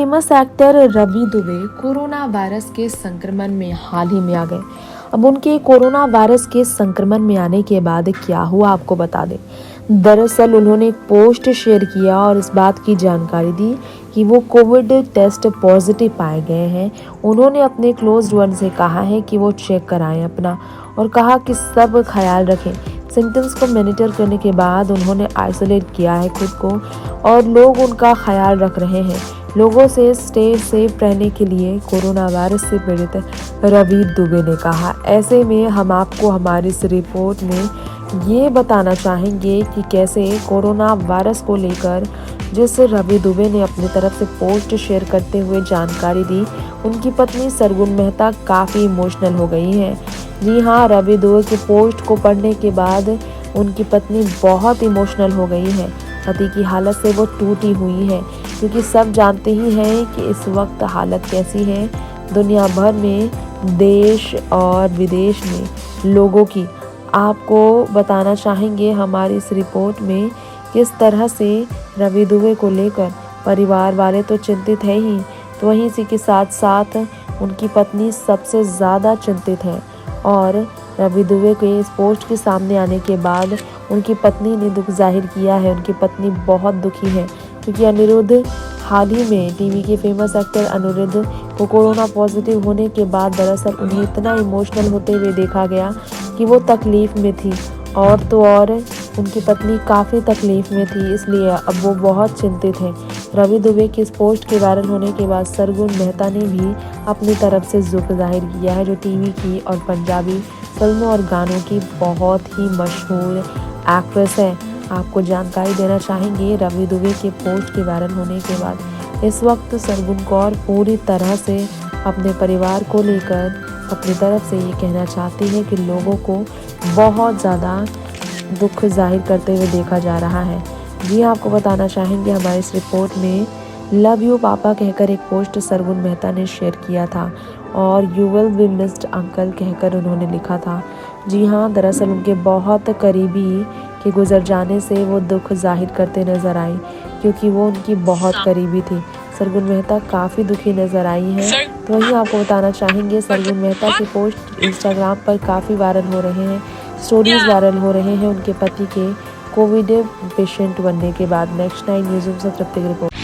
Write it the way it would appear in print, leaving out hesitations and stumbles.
Famous actor Ravi Dubey corona virus के संक्रमण में हाल ही में आ गए। अब उनके कोरोना वायरस के संक्रमण में आने के बाद क्या हुआ आपको बता दें। दरअसल उन्होंने एक पोस्ट शेयर किया और इस बात की जानकारी दी कि वो कोविड टेस्ट पॉजिटिव पाए गए हैं। उन्होंने अपने क्लोज्ड वन से कहा है कि वो चेक कराएं अपना, और कहा कि सब ख्याल रखें। सिम्टम्स को मॉनिटर करने के बाद उन्होंने आइसोलेट किया है खुद को, और लोग उनका ख्याल रख रहे हैं। लोगों से स्टे सेफ रहने के लिए कोरोना वायरस से पीड़ित रवि दुबे ने कहा। ऐसे में हम आपको हमारी इस रिपोर्ट में ये बताना चाहेंगे कि कैसे कोरोना वायरस को लेकर जिस रवि दुबे ने अपनी तरफ से पोस्ट शेयर करते हुए जानकारी दी, उनकी पत्नी सरगुन मेहता काफ़ी इमोशनल हो गई हैं। जी हाँ, रवि दुबे की पोस्ट को पढ़ने के बाद उनकी पत्नी बहुत इमोशनल हो गई है। पति की हालत से वो टूटी हुई है, क्योंकि सब जानते ही हैं कि इस वक्त हालत कैसी है दुनिया भर में, देश और विदेश में लोगों की। आपको बताना चाहेंगे हमारी इस रिपोर्ट में किस तरह से रवि दुबे को लेकर परिवार वाले तो चिंतित है ही, तो वहीं इसी के साथ साथ उनकी पत्नी सबसे ज़्यादा चिंतित है। और रवि दुबे के इस पोस्ट के सामने आने के बाद उनकी पत्नी ने दुख जाहिर किया है। उनकी पत्नी बहुत दुखी है, क्योंकि अनिरुद्ध हाल ही में टीवी के फेमस एक्टर अनिरुद्ध को कोरोना पॉजिटिव होने के बाद दरअसल उन्हें इतना इमोशनल होते हुए देखा गया कि वो तकलीफ़ में थी। और तो और उनकी पत्नी काफ़ी तकलीफ़ में थी, इसलिए अब वो बहुत चिंतित हैं। रवि दुबे की इस पोस्ट के वायरल होने के बाद सरगुन मेहता ने भी अपनी तरफ से दुख जाहिर किया है, जो टीवी की और पंजाबी फिल्मों और गानों की बहुत ही मशहूर एक्ट्रेस है। आपको जानकारी देना चाहेंगे रवि दुबे के पोस्ट के वायरल होने के बाद इस वक्त सरगुन कौर पूरी तरह से अपने परिवार को लेकर अपनी तरफ से ये कहना चाहती है कि लोगों को बहुत ज़्यादा दुख जाहिर करते हुए देखा जा रहा है। जी आपको बताना चाहेंगे हमारी इस रिपोर्ट में लव यू पापा कहकर एक पोस्ट सरगुन मेहता ने शेयर किया था, और you will be missed uncle कहकर उन्होंने लिखा था। जी हाँ, दरअसल उनके बहुत करीबी के गुजर जाने से वो दुख जाहिर करते नजर आई, क्योंकि वो उनकी बहुत करीबी थी। सरगुन मेहता काफ़ी दुखी नजर आई हैं। तो वहीं आपको बताना चाहेंगे सरगुन मेहता के पोस्ट इंस्टाग्राम पर काफ़ी वायरल हो रहे हैं, स्टोरीज वायरल हो रहे हैं उनके पति के कोविड पेशेंट बनने के बाद। नेक्स्ट 9 न्यूज़ से तृप्ति की रिपोर्ट।